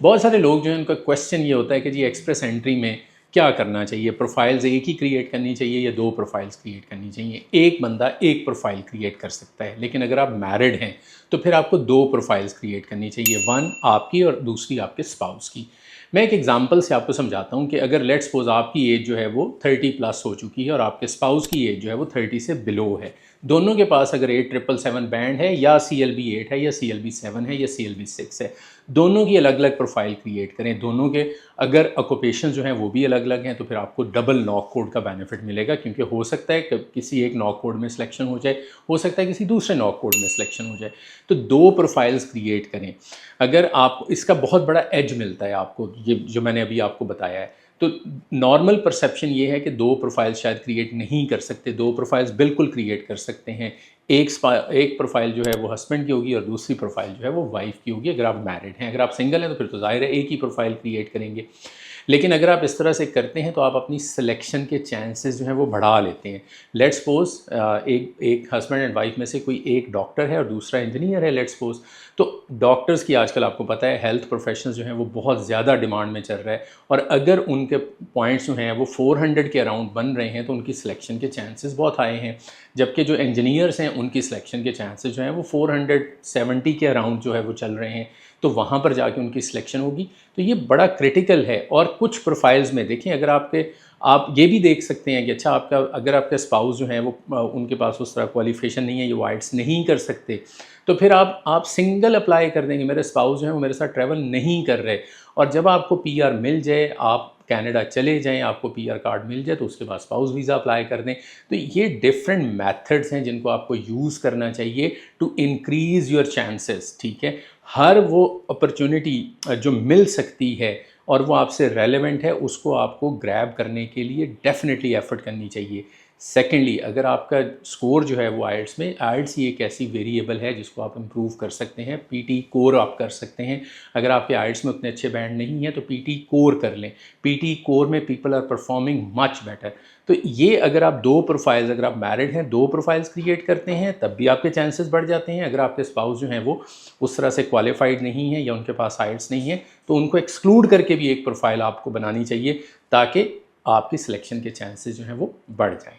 बहुत सारे लोग जो है उनका क्वेश्चन ये होता है कि जी एक्सप्रेस एंट्री में क्या करना चाहिए, प्रोफाइल्स एक ही क्रिएट करनी चाहिए या दो प्रोफाइल्स क्रिएट करनी चाहिए। एक बंदा एक प्रोफाइल क्रिएट कर सकता है, लेकिन अगर आप मैरिड हैं तो फिर आपको दो प्रोफाइल्स क्रिएट करनी चाहिए, वन आपकी और दूसरी आपके स्पाउस की। मैं एक एग्जांपल से आपको समझाता हूँ कि अगर लेट्स सपोज आपकी एज जो है वो 30+ हो चुकी है और आपके स्पाउस की एज जो है वो 30 से बिलो है, दोनों के पास अगर 8777 बैंड है या CLB 8 है या CLB 7 है या CLB 6 है, दोनों की अलग अलग प्रोफाइल क्रिएट करें। दोनों के अगर ऑक्यूपेशन जो हैं वो भी अलग अलग हैं तो फिर आपको डबल नॉक कोड का बेनिफिट मिलेगा, क्योंकि हो सकता है कि किसी एक नॉक कोड में सिलेक्शन हो जाए, हो सकता है किसी दूसरे नॉक कोड में सिलेक्शन हो जाए। तो दो प्रोफाइल्स क्रिएट करें। अगर आप इसका बहुत बड़ा एज मिलता है आपको, ये जो मैंने अभी आपको बताया है। तो नॉर्मल परसेप्शन ये है कि दो प्रोफाइल्स शायद क्रिएट नहीं कर सकते, दो प्रोफाइल्स बिल्कुल क्रिएट कर सकते हैं। एक प्रोफाइल जो है वो हस्बैंड की होगी और दूसरी प्रोफाइल जो है वो वाइफ की होगी, अगर आप मैरिड हैं। अगर आप सिंगल हैं तो फिर तो जाहिर है एक ही प्रोफाइल क्रिएट करेंगे। लेकिन अगर आप इस तरह से करते हैं तो आप अपनी सिलेक्शन के चांसेस जो हैं वो बढ़ा लेते हैं। लेट्स सपोज एक हस्बैंड एंड वाइफ में से कोई एक डॉक्टर है और दूसरा इंजीनियर है, लेट्स सपोज। तो डॉक्टर्स की आजकल आपको पता है हेल्थ प्रोफेशनल्स जो हैं वो बहुत ज़्यादा डिमांड में चल रहा है, और अगर उनके पॉइंट्स जो हैं वो 400 के अराउंड बन रहे हैं तो उनकी सिलेक्शन के चांसेस बहुत हाई हैं। जबकि जो इंजीनियर्स हैं उनकी सिलेक्शन के चांसेस जो हैं वो 470 के अराउंड जो है वो चल रहे हैं, तो वहाँ पर जाके उनकी सिलेक्शन होगी। तो ये बड़ा क्रिटिकल है। और कुछ प्रोफाइल्स में देखें, अगर आप ये भी देख सकते हैं कि अच्छा आपका अगर आपके स्पाउस जो हैं वो उनके पास उस तरह क्वालिफिकेशन नहीं है, ये वाइड्स नहीं कर सकते, तो फिर आप सिंगल अप्लाई कर देंगे। मेरे स्पाउस जो हैं वो मेरे साथ ट्रैवल नहीं कर रहे, और जब आपको PR मिल जाए, आप कनाडा चले जाएं, आपको PR कार्ड मिल जाए, तो उसके बाद स्पाउस वीज़ा अप्लाई कर दें। तो ये डिफरेंट मेथड्स हैं जिनको आपको यूज़ करना चाहिए टू इंक्रीज़ योर चांसेस। ठीक है, हर वो अपॉर्चुनिटी जो मिल सकती है और वो आपसे रेलेवेंट है, उसको आपको ग्रैब करने के लिए डेफिनेटली एफर्ट करनी चाहिए। सेकेंडली, अगर आपका स्कोर जो है वो आइट्स ही एक ऐसी वेरिएबल है जिसको आप इम्प्रूव कर सकते हैं। PT कोर आप कर सकते हैं। अगर आपके आइट्स में उतने अच्छे बैंड नहीं है तो PT कोर कर लें। PT कोर में people are performing much better. तो ये अगर आप दो प्रोफाइल्स, अगर आप मैरिड हैं, दो प्रोफाइल्स क्रिएट करते हैं तब भी आपके चांसेस बढ़ जाते हैं। अगर आपके स्पाउस जो हैं वो उस तरह से क्वालिफाइड नहीं है या उनके पास आइट्स नहीं है, तो उनको एक्सक्लूड करके भी एक प्रोफाइल आपको बनानी चाहिए, ताकि आपकी सिलेक्शन के चांसेस जो हैं वो बढ़ जाएं।